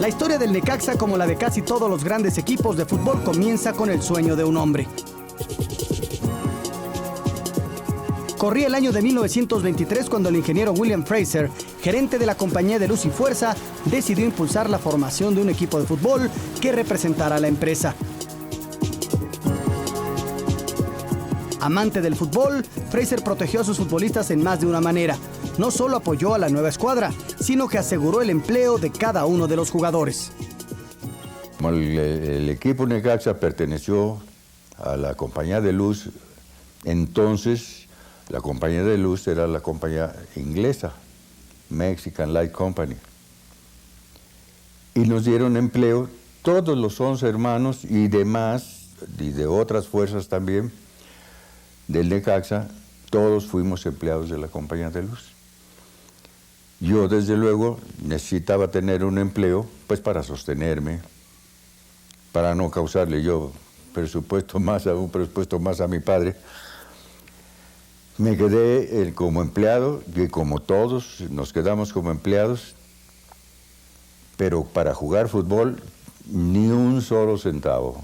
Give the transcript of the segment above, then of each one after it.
La historia del Necaxa, como la de casi todos los grandes equipos de fútbol, comienza con el sueño de un hombre. Corría el año de 1923 cuando el ingeniero William Fraser, gerente de la compañía de Luz y Fuerza, decidió impulsar la formación de un equipo de fútbol que representara a la empresa. Amante del fútbol, Fraser protegió a sus futbolistas en más de una manera. No solo apoyó a la nueva escuadra, sino que aseguró el empleo de cada uno de los jugadores. El equipo Necaxa perteneció a la compañía de Luz. Entonces, la compañía de Luz era la compañía inglesa, Mexican Light Company. Y nos dieron empleo todos los 11 hermanos y demás, y de otras fuerzas también, del Necaxa, todos fuimos empleados de la compañía de Luz. Yo, desde luego, necesitaba tener un empleo, pues para sostenerme, para no causarle yo un presupuesto más a mi padre. Me quedé como empleado, y como todos nos quedamos como empleados, pero para jugar fútbol, ni un solo centavo.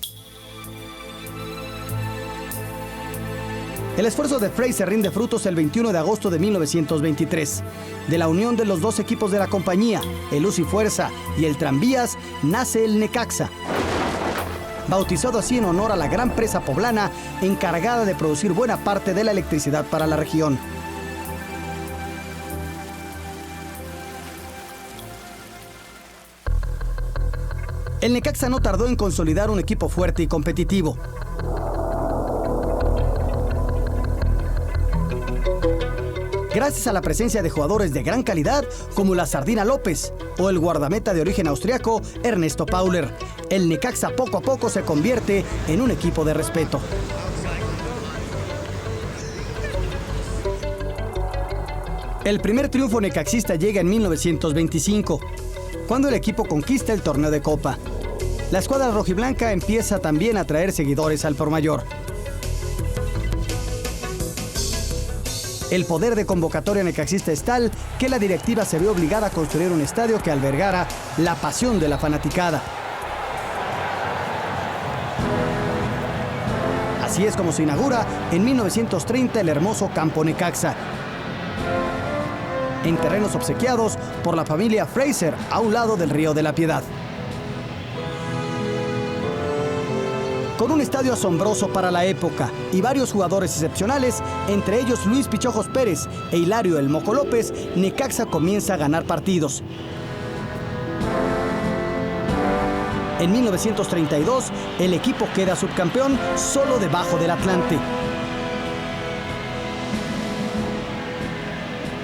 El esfuerzo de Fraser rinde frutos el 21 de agosto de 1923. De la unión de los dos equipos de la compañía, el Luz y Fuerza y el Tranvías, nace el Necaxa. Bautizado así en honor a la gran presa poblana, encargada de producir buena parte de la electricidad para la región. El Necaxa no tardó en consolidar un equipo fuerte y competitivo. Gracias a la presencia de jugadores de gran calidad como la Sardina López o el guardameta de origen austriaco Ernesto Pauler, el Necaxa poco a poco se convierte en un equipo de respeto. El primer triunfo necaxista llega en 1925, cuando el equipo conquista el torneo de Copa. La escuadra rojiblanca empieza también a traer seguidores al por mayor. El poder de convocatoria necaxista es tal que la directiva se ve obligada a construir un estadio que albergara la pasión de la fanaticada. Así es como se inaugura en 1930 el hermoso Campo Necaxa, en terrenos obsequiados por la familia Fraser a un lado del Río de la Piedad. Con un estadio asombroso para la época y varios jugadores excepcionales, entre ellos Luis Pichojos Pérez e Hilario El Moco López, Necaxa comienza a ganar partidos. En 1932, el equipo queda subcampeón solo debajo del Atlante.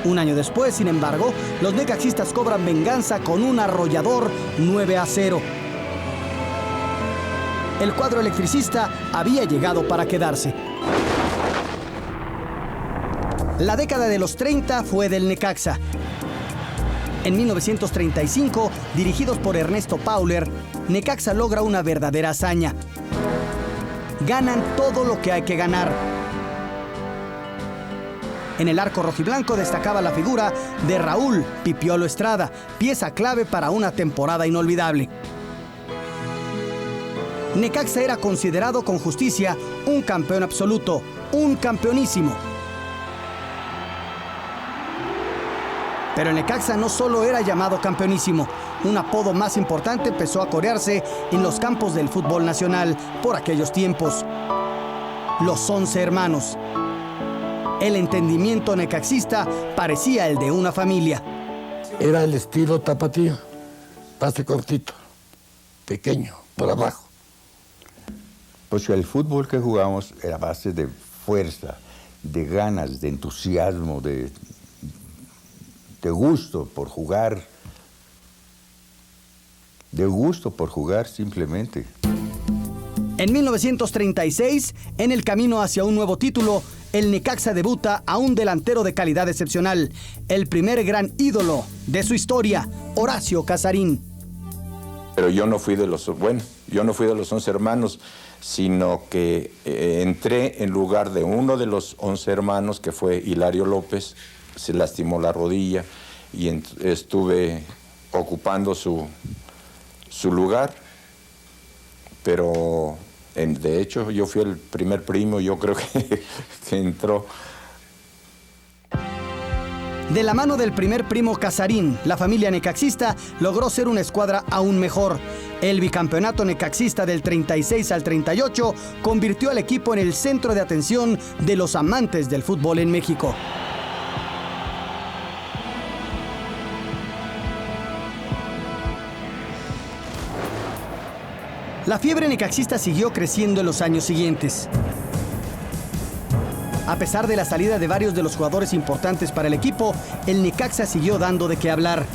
Un año después, sin embargo, los necaxistas cobran venganza con un arrollador 9-0. El cuadro electricista había llegado para quedarse. La década de los 30 fue del Necaxa. En 1935, dirigidos por Ernesto Pauler, Necaxa logra una verdadera hazaña. Ganan todo lo que hay que ganar. En el arco rojiblanco destacaba la figura de Raúl Pipiolo Estrada, pieza clave para una temporada inolvidable. Necaxa era considerado con justicia un campeón absoluto, un campeonísimo. Pero el Necaxa no solo era llamado campeonísimo, un apodo más importante empezó a corearse en los campos del fútbol nacional por aquellos tiempos: los 11 hermanos. El entendimiento necaxista parecía el de una familia. Era el estilo tapatío, pase cortito, pequeño, por abajo. Pues el fútbol que jugamos era a base de fuerza, de ganas, de entusiasmo, de gusto por jugar. De gusto por jugar simplemente. En 1936, en el camino hacia un nuevo título, el Necaxa debuta a un delantero de calidad excepcional, el primer gran ídolo de su historia, Horacio Casarín. Pero yo no fui de los 11 hermanos, sino que entré en lugar de uno de los 11 hermanos, que fue Hilario López. Se lastimó la rodilla y estuve ocupando su su lugar, pero de hecho yo fui el primer primo, yo creo que entró. De la mano del primer primo Casarín, la familia necaxista logró ser una escuadra aún mejor. El bicampeonato necaxista del 36 al 38 convirtió al equipo en el centro de atención de los amantes del fútbol en México. La fiebre necaxista siguió creciendo en los años siguientes. A pesar de la salida de varios de los jugadores importantes para el equipo, el Necaxa siguió dando de qué hablar.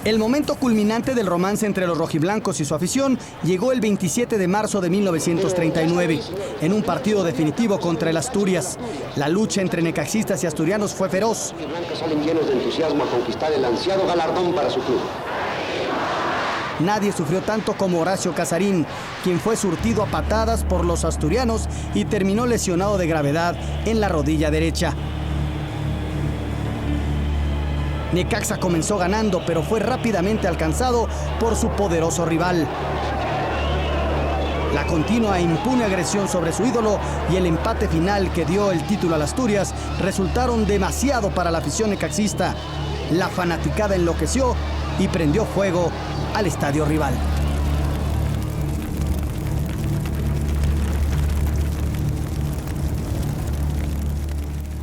El momento culminante del romance entre los rojiblancos y su afición llegó el 27 de marzo de 1939, en un partido definitivo contra el Asturias. La lucha entre necaxistas y asturianos fue feroz. Los blancos salen llenos de entusiasmo a conquistar el ansiado galardón para su club. Nadie sufrió tanto como Horacio Casarín, quien fue surtido a patadas por los asturianos y terminó lesionado de gravedad en la rodilla derecha. Necaxa comenzó ganando, pero fue rápidamente alcanzado por su poderoso rival. La continua e impune agresión sobre su ídolo y el empate final que dio el título al Asturias resultaron demasiado para la afición necaxista. La fanaticada enloqueció y prendió fuego al estadio rival.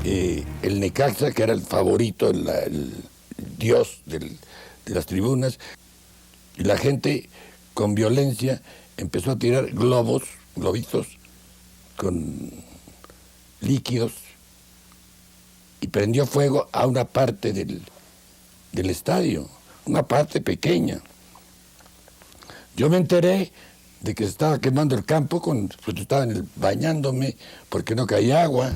El Necaxa, que era el favorito, el dios de las tribunas, y la gente con violencia empezó a tirar globitos con líquidos y prendió fuego a una parte del estadio, una parte pequeña. Yo me enteré de que se estaba quemando el campo, pues estaba bañándome porque no caía agua.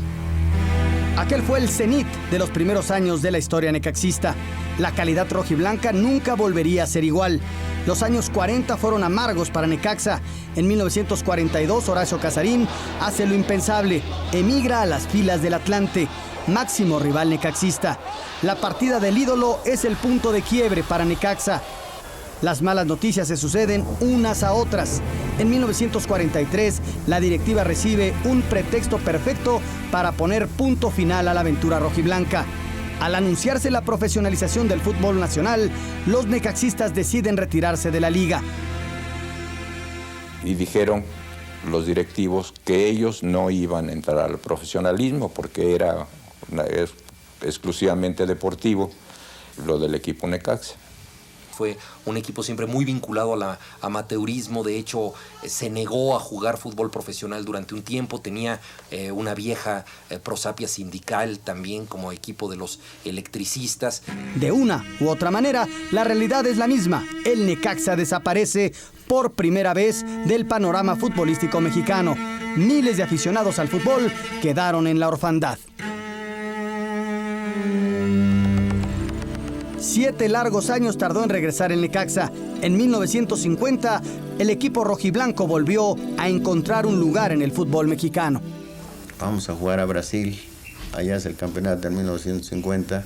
Aquel fue el cenit de los primeros años de la historia necaxista. La calidad rojiblanca nunca volvería a ser igual. Los años 40 fueron amargos para Necaxa. En 1942, Horacio Casarín hace lo impensable. Emigra a las filas del Atlante, máximo rival necaxista. La partida del ídolo es el punto de quiebre para Necaxa. Las malas noticias se suceden unas a otras. En 1943, la directiva recibe un pretexto perfecto para poner punto final a la aventura rojiblanca. Al anunciarse la profesionalización del fútbol nacional, los necaxistas deciden retirarse de la liga. Y dijeron los directivos que ellos no iban a entrar al profesionalismo porque era exclusivamente deportivo lo del equipo Necaxa. Fue un equipo siempre muy vinculado al amateurismo. De hecho, se negó a jugar fútbol profesional durante un tiempo. Tenía una vieja prosapia sindical también como equipo de los electricistas. De una u otra manera, la realidad es la misma. El Necaxa desaparece por primera vez del panorama futbolístico mexicano. Miles de aficionados al fútbol quedaron en la orfandad. 7 largos años tardó en regresar el Necaxa. En 1950, el equipo rojiblanco volvió a encontrar un lugar en el fútbol mexicano. Vamos a jugar a Brasil, allá es el campeonato en 1950.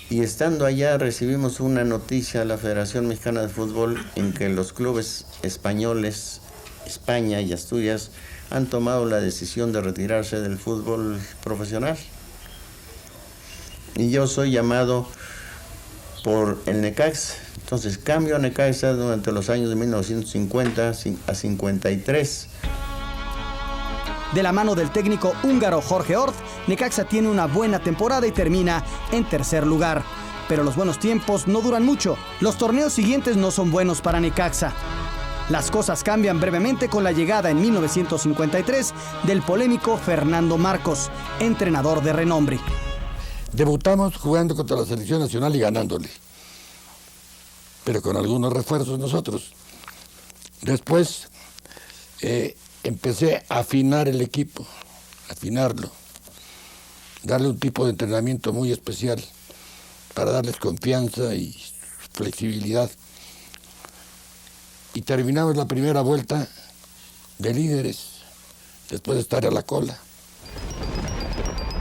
Y estando allá recibimos una noticia a la Federación Mexicana de Fútbol en que los clubes españoles, España y Asturias, han tomado la decisión de retirarse del fútbol profesional. Y yo soy llamado por el Necaxa. Entonces cambio a Necaxa durante los años de 1950 a 53. De la mano del técnico húngaro Jorge Orth, Necaxa tiene una buena temporada y termina en tercer lugar. Pero los buenos tiempos no duran mucho. Los torneos siguientes no son buenos para Necaxa. Las cosas cambian brevemente con la llegada en 1953 del polémico Fernando Marcos, entrenador de renombre. Debutamos jugando contra la selección nacional y ganándole, pero con algunos refuerzos nosotros. Después empecé a afinar el equipo, afinarlo, darle un tipo de entrenamiento muy especial para darles confianza y flexibilidad. Y terminamos la primera vuelta de líderes, después de estar a la cola.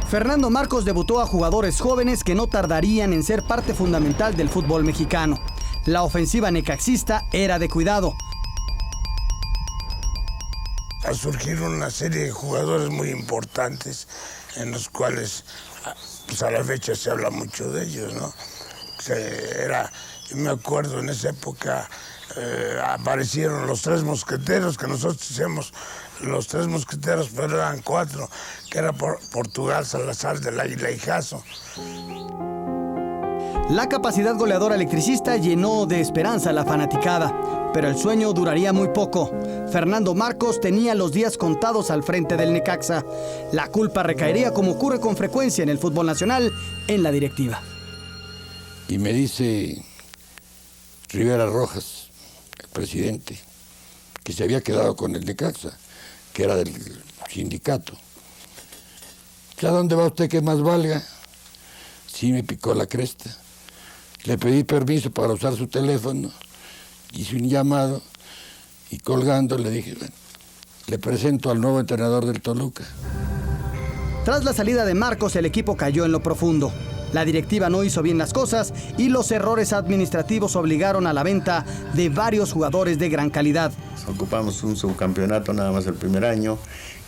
Fernando Marcos debutó a jugadores jóvenes que no tardarían en ser parte fundamental del fútbol mexicano. La ofensiva necaxista era de cuidado. Ha surgido una serie de jugadores muy importantes en los cuales pues a la fecha se habla mucho de ellos, ¿no? Yo me acuerdo en esa época aparecieron los tres mosqueteros, que nosotros decíamos los tres mosqueteros, pero eran cuatro, que era Portugal, Salazar del Águila y Jasso. La capacidad goleadora electricista llenó de esperanza a la fanaticada, pero el sueño duraría muy poco. Fernando Marcos tenía los días contados al frente del Necaxa. La culpa recaería, como ocurre con frecuencia en el fútbol nacional, en la directiva. Y me dice Rivera Rojas, el presidente, que se había quedado con el Necaxa, que era del sindicato. ¿A dónde va usted que más valga? Sí, me picó la cresta. Le pedí permiso para usar su teléfono, hice un llamado y colgando le dije, bueno, le presento al nuevo entrenador del Toluca. Tras la salida de Marcos, el equipo cayó en lo profundo. La directiva no hizo bien las cosas y los errores administrativos obligaron a la venta de varios jugadores de gran calidad. Ocupamos un subcampeonato nada más el primer año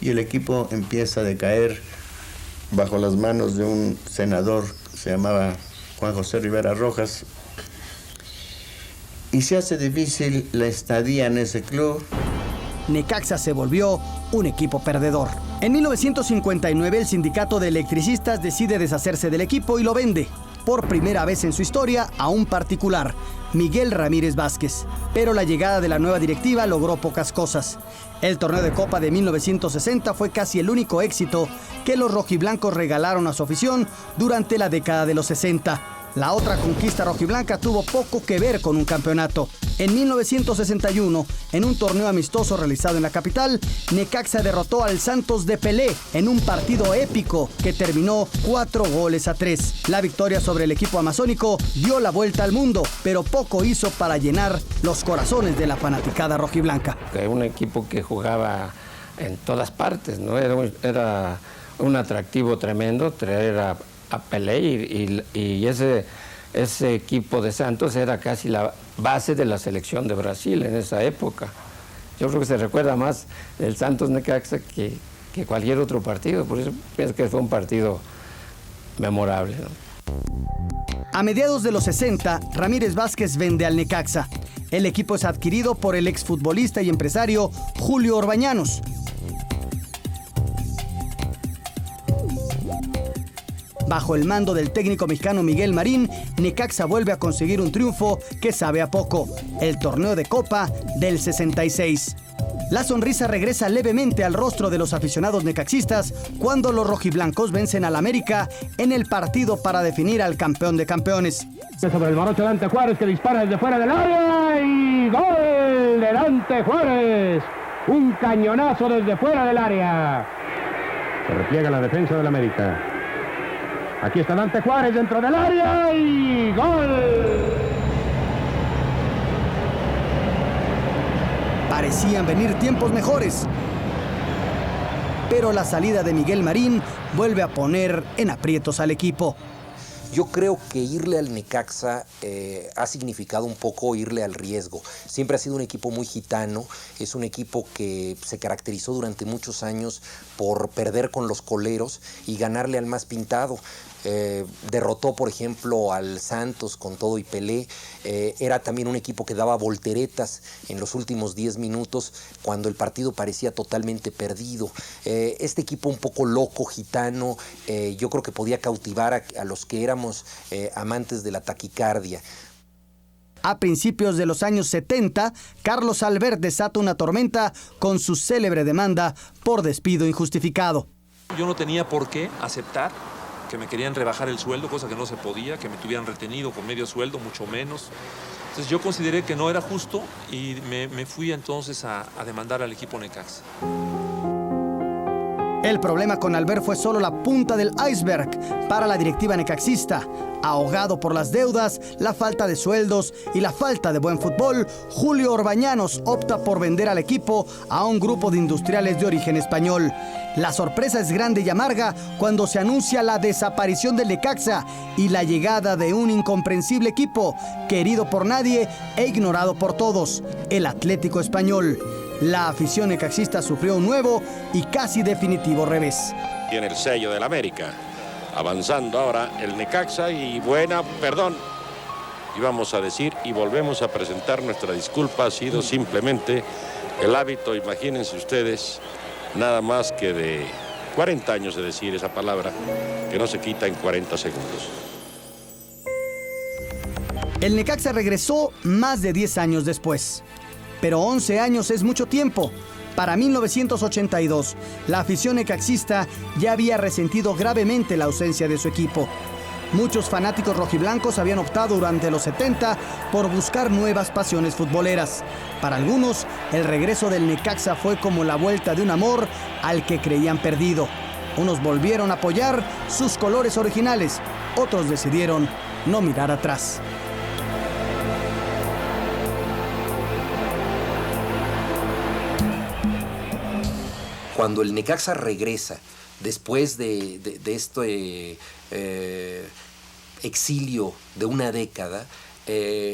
y el equipo empieza a decaer bajo las manos de un senador, se llamaba Juan José Rivera Rojas, y se hace difícil la estadía en ese club. Necaxa se volvió un equipo perdedor. En 1959 el sindicato de electricistas decide deshacerse del equipo y lo vende, por primera vez en su historia, a un particular, Miguel Ramírez Vázquez. Pero la llegada de la nueva directiva logró pocas cosas. El torneo de Copa de 1960 fue casi el único éxito que los rojiblancos regalaron a su afición durante la década de los 60. La otra conquista rojiblanca tuvo poco que ver con un campeonato. En 1961, en un torneo amistoso realizado en la capital, Necaxa derrotó al Santos de Pelé en un partido épico que terminó 4-3. La victoria sobre el equipo amazónico dio la vuelta al mundo, pero poco hizo para llenar los corazones de la fanaticada rojiblanca. Un equipo que jugaba en todas partes, ¿no? Era un atractivo tremendo traer a Pelé y ese equipo de Santos era casi la base de la selección de Brasil en esa época. Yo creo que se recuerda más el Santos Necaxa que cualquier otro partido, por eso pienso que fue un partido memorable, ¿no? A mediados de los 60, Ramírez Vázquez vende al Necaxa. El equipo es adquirido por el exfutbolista y empresario Julio Orbañanos. Bajo el mando del técnico mexicano Miguel Marín, Necaxa vuelve a conseguir un triunfo que sabe a poco, el torneo de Copa del 66. La sonrisa regresa levemente al rostro de los aficionados necaxistas cuando los rojiblancos vencen al América en el partido para definir al campeón de campeones. Sobre el Barocho Dante Juárez, que dispara desde fuera del área y ¡gol de Dante Juárez! Un cañonazo desde fuera del área. Se repliega la defensa del América. Aquí está Dante Juárez dentro del área y ¡gol! Parecían venir tiempos mejores, pero la salida de Miguel Marín vuelve a poner en aprietos al equipo. Yo creo que irle al Necaxa ha significado un poco irle al riesgo. Siempre ha sido un equipo muy gitano, es un equipo que se caracterizó durante muchos años por perder con los coleros y ganarle al más pintado. Derrotó, por ejemplo, al Santos con todo y Pelé. Era también un equipo que daba volteretas en los últimos 10 minutos cuando el partido parecía totalmente perdido. Este equipo un poco loco, gitano, yo creo que podía cautivar a los que éramos amantes de la taquicardia. A principios de los años 70, Carlos Albert desata una tormenta con su célebre demanda por despido injustificado. Yo no tenía por qué aceptar que me querían rebajar el sueldo, cosa que no se podía, que me tuvieran retenido con medio sueldo, mucho menos. Entonces yo consideré que no era justo y me fui entonces a demandar al equipo Necaxa. El problema con Albert fue solo la punta del iceberg para la directiva necaxista. Ahogado por las deudas, la falta de sueldos y la falta de buen fútbol, Julio Orbañanos opta por vender al equipo a un grupo de industriales de origen español. La sorpresa es grande y amarga cuando se anuncia la desaparición del Necaxa y la llegada de un incomprensible equipo, querido por nadie e ignorado por todos, el Atlético Español. La afición necaxista sufrió un nuevo y casi definitivo revés. Tiene el sello del América. Avanzando ahora el Necaxa y íbamos a decir y volvemos a presentar nuestra disculpa. Ha sido simplemente el hábito, imagínense ustedes, nada más que de 40 años de decir esa palabra, que no se quita en 40 segundos. El Necaxa regresó más de 10 años después, pero 11 años es mucho tiempo. Para 1982, la afición necaxista ya había resentido gravemente la ausencia de su equipo. Muchos fanáticos rojiblancos habían optado durante los 70 por buscar nuevas pasiones futboleras. Para algunos, el regreso del Necaxa fue como la vuelta de un amor al que creían perdido. Unos volvieron a apoyar sus colores originales, otros decidieron no mirar atrás. Cuando el Necaxa regresa después de este exilio de una década,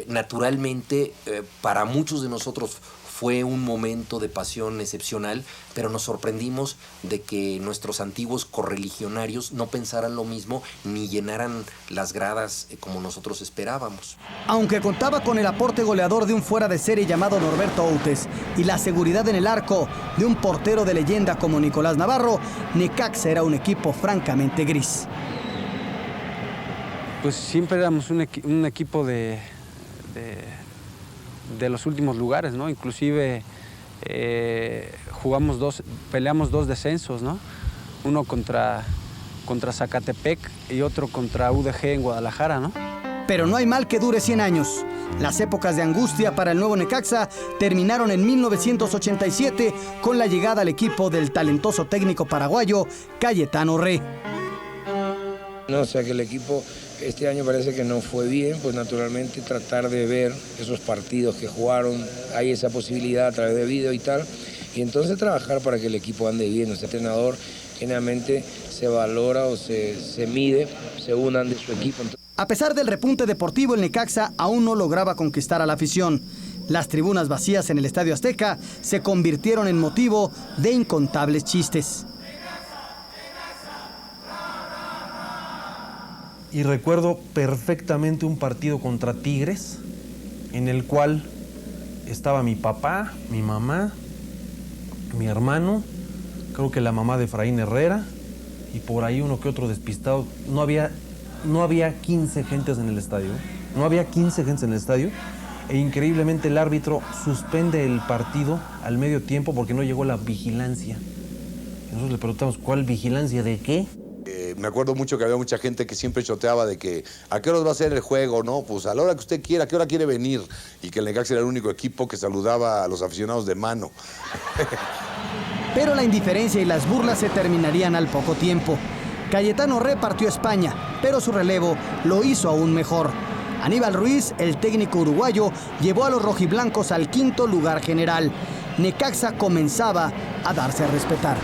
naturalmente para muchos de nosotros fue un momento de pasión excepcional, pero nos sorprendimos de que nuestros antiguos correligionarios no pensaran lo mismo ni llenaran las gradas como nosotros esperábamos. Aunque contaba con el aporte goleador de un fuera de serie llamado Norberto Outes y la seguridad en el arco de un portero de leyenda como Nicolás Navarro, Necaxa era un equipo francamente gris. Pues siempre éramos un equipo de los últimos lugares, ¿no? Inclusive peleamos dos descensos, ¿no? Uno contra Zacatepec y otro contra UDG en Guadalajara, ¿no? Pero no hay mal que dure 100 años. Las épocas de angustia para el nuevo Necaxa terminaron en 1987 con la llegada al equipo del talentoso técnico paraguayo Cayetano Re. No, o sea que el equipo este año parece que no fue bien, pues naturalmente tratar de ver esos partidos que jugaron, hay esa posibilidad a través de video y tal, y entonces trabajar para que el equipo ande bien. Este entrenador generalmente se valora o se mide según ande su equipo. A pesar del repunte deportivo, el Necaxa aún no lograba conquistar a la afición. Las tribunas vacías en el Estadio Azteca se convirtieron en motivo de incontables chistes. Y recuerdo perfectamente un partido contra Tigres, en el cual estaba mi papá, mi mamá, mi hermano, creo que la mamá de Efraín Herrera, y por ahí uno que otro despistado. No había 15 gentes en el estadio, no había 15 gentes en el estadio, e increíblemente el árbitro suspende el partido al medio tiempo porque no llegó la vigilancia. Nosotros le preguntamos, ¿cuál vigilancia? ¿De qué? Me acuerdo mucho que había mucha gente que siempre choteaba de que ¿a qué hora va a ser el juego? No, pues a la hora que usted quiera, ¿a qué hora quiere venir? Y que el Necaxa era el único equipo que saludaba a los aficionados de mano. Pero la indiferencia y las burlas se terminarían al poco tiempo. Cayetano Re partió a España, pero su relevo lo hizo aún mejor. Aníbal Ruiz, el técnico uruguayo, llevó a los rojiblancos al 5º lugar general. Necaxa comenzaba a darse a respetar.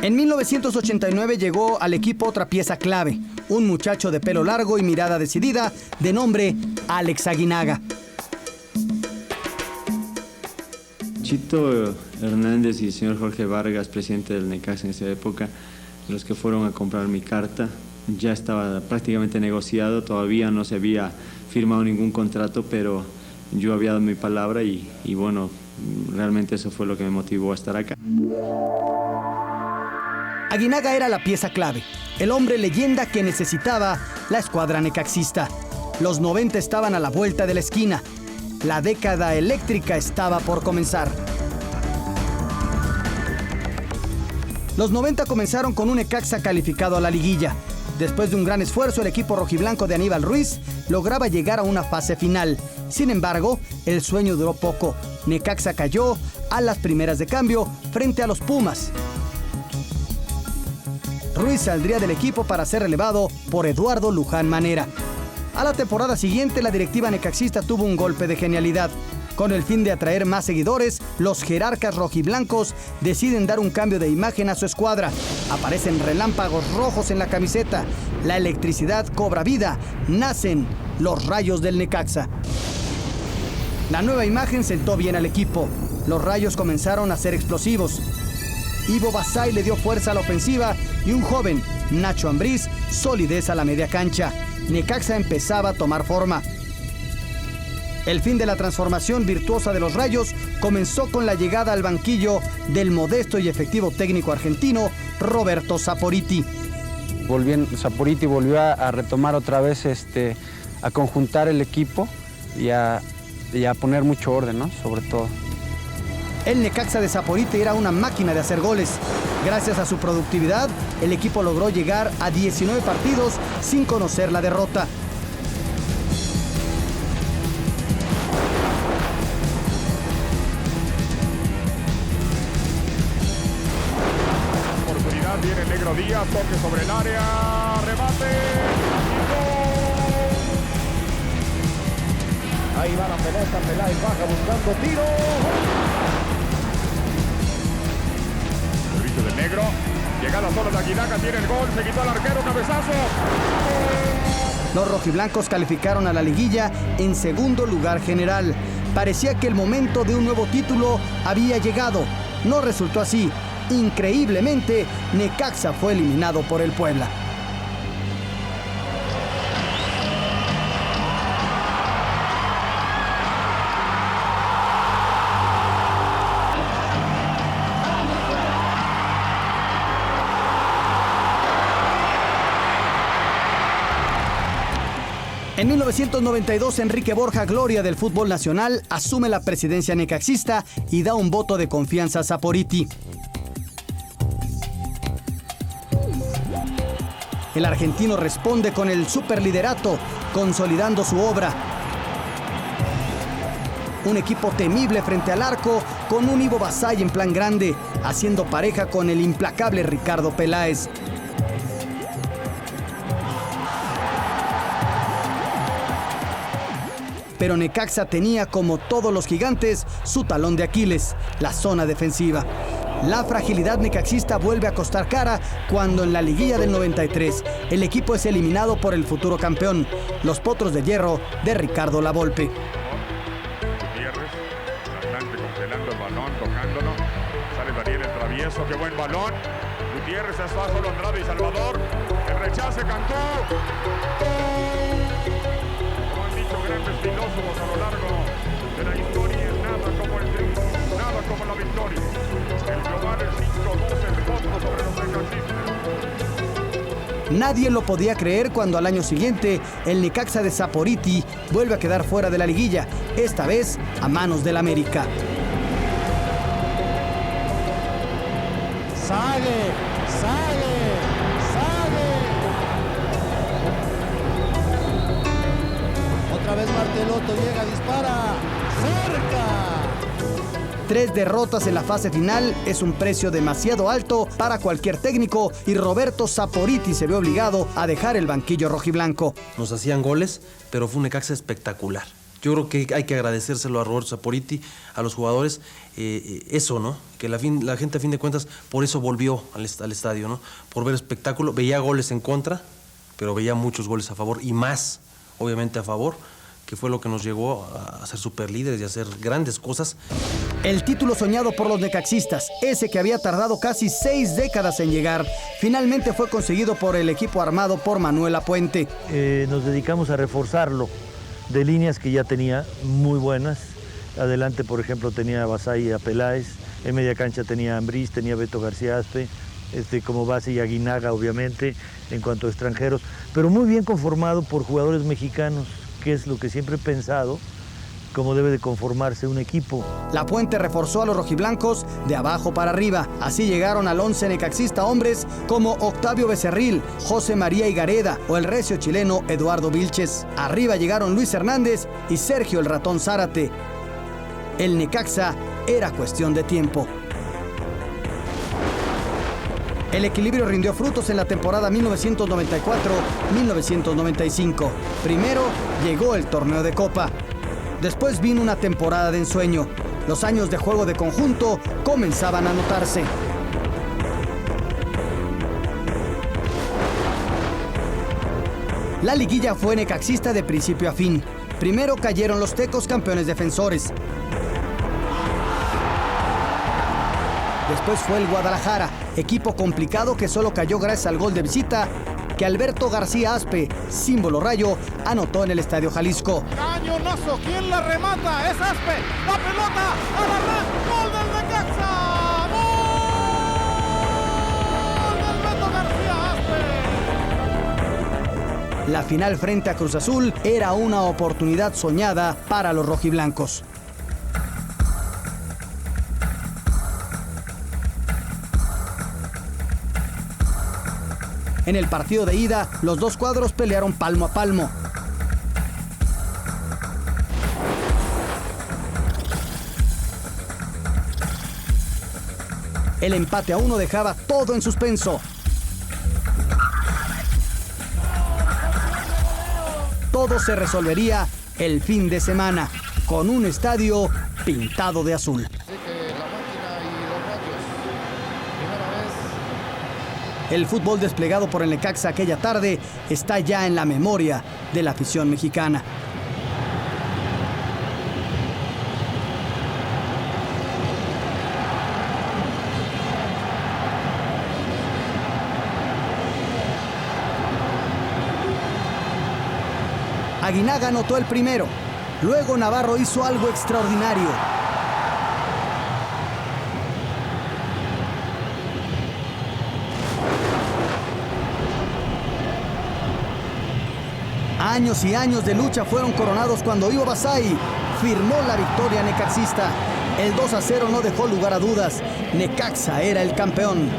En 1989 llegó al equipo otra pieza clave, un muchacho de pelo largo y mirada decidida, de nombre Alex Aguinaga. Chito Hernández y el señor Jorge Vargas, presidente del Necaxa en esa época, los que fueron a comprar mi carta, ya estaba prácticamente negociado, todavía no se había firmado ningún contrato, pero yo había dado mi palabra y bueno, realmente eso fue lo que me motivó a estar acá. Aguinaga era la pieza clave, el hombre leyenda que necesitaba la escuadra necaxista. Los 90 estaban a la vuelta de la esquina. La década eléctrica estaba por comenzar. Los 90 comenzaron con un Necaxa calificado a la liguilla. Después de un gran esfuerzo, el equipo rojiblanco de Aníbal Ruiz lograba llegar a una fase final. Sin embargo, el sueño duró poco. Necaxa cayó a las primeras de cambio frente a los Pumas. Ruiz saldría del equipo para ser relevado por Eduardo Luján Manera. A la temporada siguiente, la directiva necaxista tuvo un golpe de genialidad. Con el fin de atraer más seguidores, los jerarcas rojiblancos deciden dar un cambio de imagen a su escuadra. Aparecen relámpagos rojos en la camiseta. La electricidad cobra vida. Nacen los Rayos del Necaxa. La nueva imagen sentó bien al equipo. Los Rayos comenzaron a ser explosivos. Ivo Basay le dio fuerza a la ofensiva y un joven, Nacho Ambriz, solidez a la media cancha. Necaxa empezaba a tomar forma. El fin de la transformación virtuosa de los Rayos comenzó con la llegada al banquillo del modesto y efectivo técnico argentino Roberto Saporiti. Saporiti volvió a retomar otra vez, a conjuntar el equipo y a poner mucho orden, ¿no? Sobre todo. El Necaxa de Saporiti era una máquina de hacer goles. Gracias a su productividad, el equipo logró llegar a 19 partidos sin conocer la derrota. Viene el Negro Díaz, toque sobre el área, remate. Ahí va la pelota, Peláez baja buscando tiro. Servicio del Negro, llega a la zona de Aguinaga, tiene el gol, se quitó al arquero, cabezazo. Los rojiblancos calificaron a la liguilla en segundo lugar general. Parecía que el momento de un nuevo título había llegado. No resultó así. Increíblemente, Necaxa fue eliminado por el Puebla. En 1992, Enrique Borja, gloria del fútbol nacional, asume la presidencia necaxista y da un voto de confianza a Saporiti. El argentino responde con el superliderato, consolidando su obra. Un equipo temible frente al arco, con un Ivo Basay en plan grande, haciendo pareja con el implacable Ricardo Peláez. Pero Necaxa tenía, como todos los gigantes, su talón de Aquiles, la zona defensiva. La fragilidad necaxista vuelve a costar cara cuando en la liguilla del 93 el equipo es eliminado por el futuro campeón, los Potros de Hierro de Ricardo Lavolpe. Gutiérrez, adelante congelando el balón, tocándolo. Sale Daniel el travieso, qué buen balón. Gutiérrez está solo Andrade y Salvador. El rechace, Cantú. Como han dicho grandes filósofos a lo largo de la historia, nada como el triunfo, nada como la victoria. El global es 5-2 el Potro sobre los necaxistas. Nadie lo podía creer cuando al año siguiente el Necaxa de Saporiti vuelve a quedar fuera de la liguilla, esta vez a manos del América. ¡Sague! Otra vez Martelotto llega, dispara. ¡Cerca! 3 derrotas en la fase final es un precio demasiado alto para cualquier técnico y Roberto Saporiti se ve obligado a dejar el banquillo rojiblanco. Nos hacían goles, pero fue un Necaxa espectacular. Yo creo que hay que agradecérselo a Roberto Saporiti, a los jugadores, eso, ¿no? Que la gente a fin de cuentas por eso volvió al estadio, ¿no? Por ver espectáculo, veía goles en contra, pero veía muchos goles a favor y más, obviamente, a favor, que fue lo que nos llegó a ser superlíderes y a hacer grandes cosas. El título soñado por los necaxistas, ese que había tardado casi 6 décadas en llegar, finalmente fue conseguido por el equipo armado por Manuel Apuente. Nos dedicamos a reforzarlo de líneas que ya tenía muy buenas. Adelante, por ejemplo, tenía a Basay y a Peláez. En media cancha tenía a Ambriz, tenía a Beto García Aspe, como base y Aguinaga, obviamente, en cuanto a extranjeros. Pero muy bien conformado por jugadores mexicanos, que es lo que siempre he pensado, como debe de conformarse un equipo. La Puente reforzó a los rojiblancos de abajo para arriba. Así llegaron al 11 necaxista hombres como Octavio Becerril, José María Higareda o el recio chileno Eduardo Vilches. Arriba llegaron Luis Hernández y Sergio el Ratón Zárate. El Necaxa era cuestión de tiempo. El equilibrio rindió frutos en la temporada 1994-1995. Primero llegó el torneo de Copa. Después vino una temporada de ensueño. Los años de juego de conjunto comenzaban a notarse. La liguilla fue necaxista de principio a fin. Primero cayeron los Tecos, campeones defensores. Después fue el Guadalajara, equipo complicado que solo cayó gracias al gol de visita que Alberto García Aspe, símbolo rayo, anotó en el Estadio Jalisco. Cañonazo, ¿quién la remata? Es Aspe, la pelota, a la red, gol del Necaxa, gol del Beto García Aspe. La final frente a Cruz Azul era una oportunidad soñada para los rojiblancos. En el partido de ida, los dos cuadros pelearon palmo a palmo. El empate a 1 dejaba todo en suspenso. Todo se resolvería el fin de semana, con un estadio pintado de azul. El fútbol desplegado por el Necaxa aquella tarde está ya en la memoria de la afición mexicana. Aguinaga anotó el primero. Luego Navarro hizo algo extraordinario. Años y años de lucha fueron coronados cuando Ivo Basay firmó la victoria necaxista. El 2-0 no dejó lugar a dudas. Necaxa era el campeón.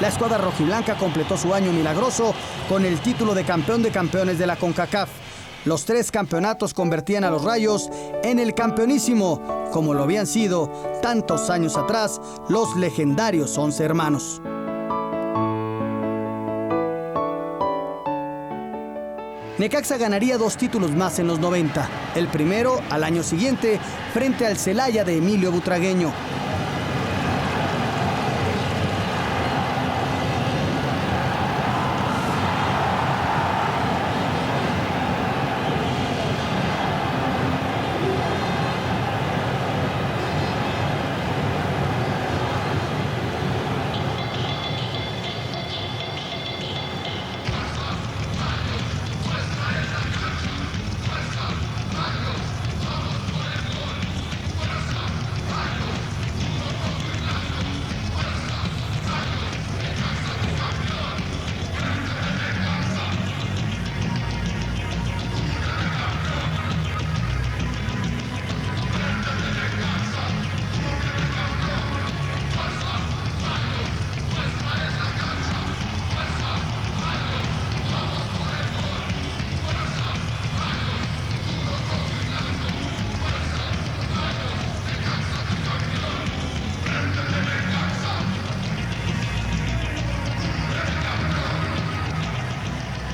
La escuadra rojiblanca completó su año milagroso con el título de campeón de campeones de la CONCACAF. Los 3 campeonatos convertían a los Rayos en el campeonísimo, como lo habían sido tantos años atrás los legendarios 11 hermanos. Necaxa ganaría 2 títulos más en los 90. El primero, al año siguiente, frente al Celaya de Emilio Butragueño.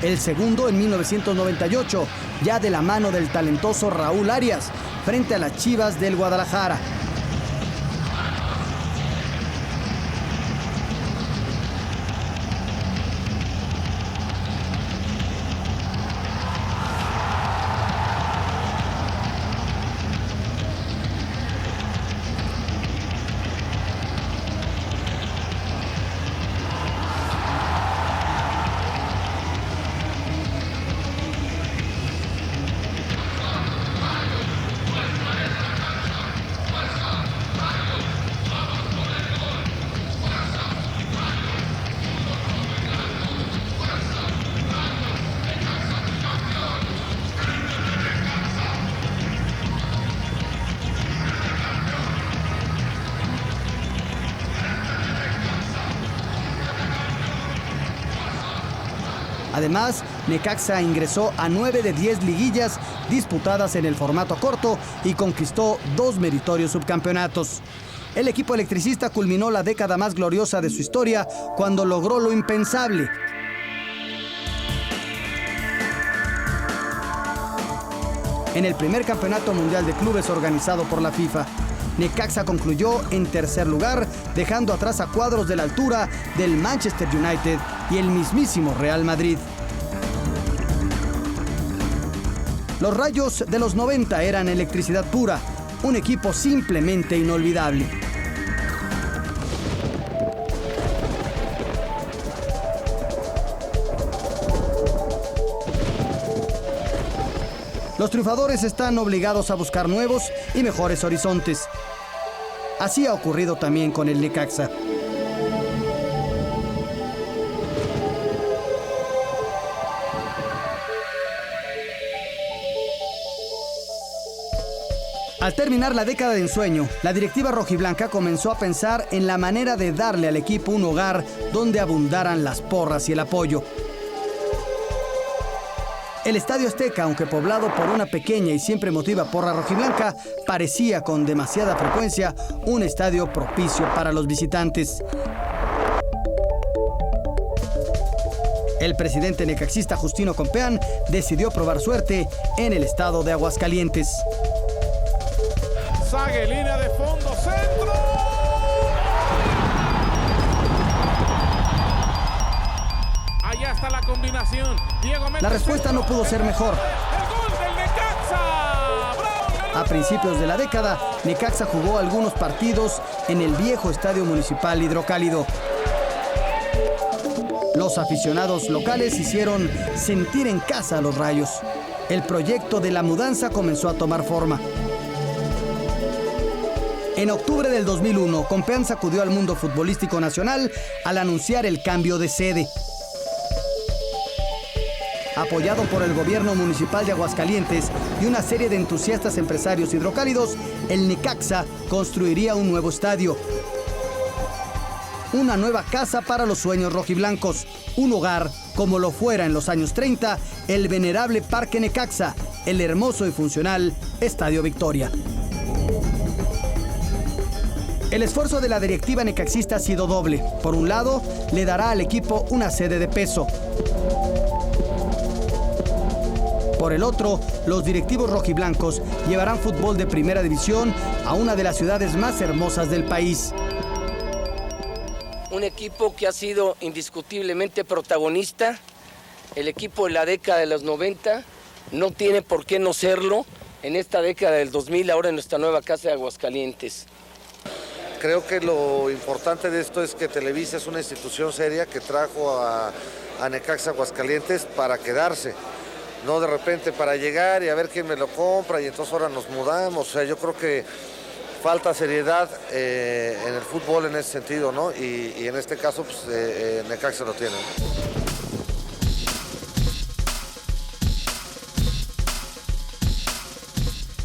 El segundo en 1998, ya de la mano del talentoso Raúl Arias, frente a las Chivas del Guadalajara. Además, Necaxa ingresó a 9 de 10 liguillas disputadas en el formato corto y conquistó 2 meritorios subcampeonatos. El equipo electricista culminó la década más gloriosa de su historia cuando logró lo impensable. En el primer campeonato mundial de clubes organizado por la FIFA, Necaxa concluyó en tercer lugar, dejando atrás a cuadros de la altura del Manchester United y el mismísimo Real Madrid. Los Rayos de los 90 eran electricidad pura, un equipo simplemente inolvidable. Los triunfadores están obligados a buscar nuevos y mejores horizontes. Así ha ocurrido también con el Necaxa. Al terminar la década de ensueño, la directiva rojiblanca comenzó a pensar en la manera de darle al equipo un hogar donde abundaran las porras y el apoyo. El Estadio Azteca, aunque poblado por una pequeña y siempre emotiva porra rojiblanca, parecía con demasiada frecuencia un estadio propicio para los visitantes. El presidente necaxista Justino Compeán decidió probar suerte en el estado de Aguascalientes. Sague, línea de fondo, centro. Allá está la combinación. La respuesta no pudo ser mejor. A principios de la década, Necaxa jugó algunos partidos en el viejo Estadio Municipal Hidrocálido. Los aficionados locales hicieron sentir en casa a los Rayos. El proyecto de la mudanza comenzó a tomar forma. En octubre del 2001, Compeán sacudió al mundo futbolístico nacional al anunciar el cambio de sede. Apoyado por el gobierno municipal de Aguascalientes y una serie de entusiastas empresarios hidrocálidos, el Necaxa construiría un nuevo estadio. Una nueva casa para los sueños rojiblancos. Un hogar como lo fuera en los años 30, el venerable Parque Necaxa, el hermoso y funcional Estadio Victoria. El esfuerzo de la directiva necaxista ha sido doble. Por un lado, le dará al equipo una sede de peso. Por el otro, los directivos rojiblancos llevarán fútbol de primera división a una de las ciudades más hermosas del país. Un equipo que ha sido indiscutiblemente protagonista, el equipo de la década de los 90, no tiene por qué no serlo en esta década del 2000, ahora en nuestra nueva casa de Aguascalientes. Creo que lo importante de esto es que Televisa es una institución seria que trajo a Necaxa Aguascalientes para quedarse. No de repente para llegar y a ver quién me lo compra y entonces ahora nos mudamos. O sea, yo creo que falta seriedad en el fútbol en ese sentido, ¿no? Y en este caso, pues, Necaxa lo tiene.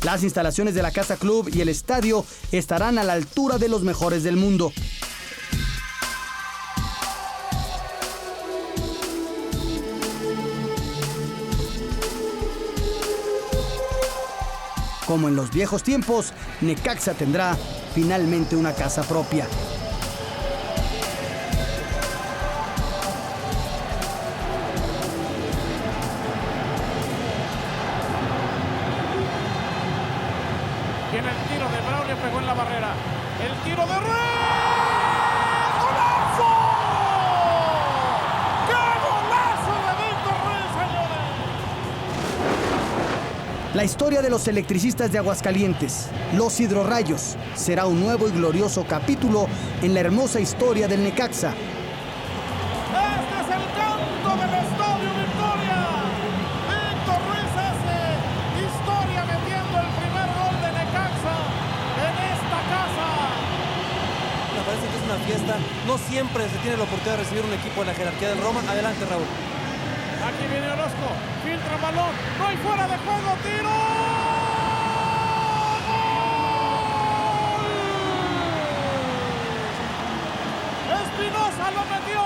Las instalaciones de la Casa Club y el estadio estarán a la altura de los mejores del mundo. Como en los viejos tiempos, Necaxa tendrá finalmente una casa propia. Viene el tiro de Braulio, pegó en la barrera. El tiro de Rey. ¡Golazo! ¡Qué golazo de Víctor Rey, señores! La historia de los electricistas de Aguascalientes, los Hidrorrayos, será un nuevo y glorioso capítulo en la hermosa historia del Necaxa. Este es el canto del Estadio Victoria. Víctor Ruiz hace historia metiendo el primer gol de Necaxa en esta casa. Me parece que es una fiesta. No siempre se tiene la oportunidad de recibir un equipo de la jerarquía del Roma. Adelante, Raúl. Aquí viene Orozco, filtra balón, no hay fuera de juego, tiro. ¡Gol! Espinosa lo metió.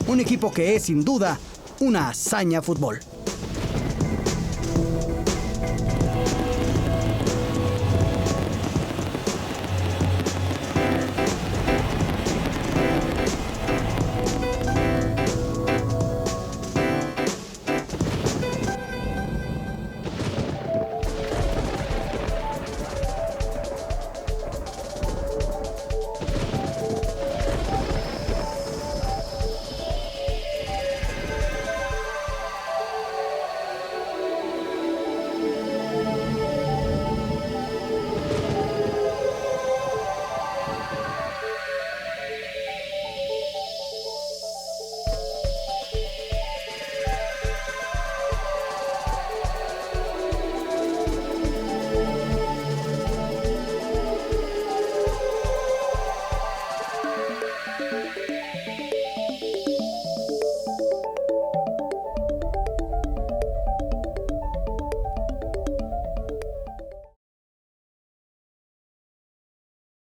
Un equipo que es sin duda una hazaña fútbol.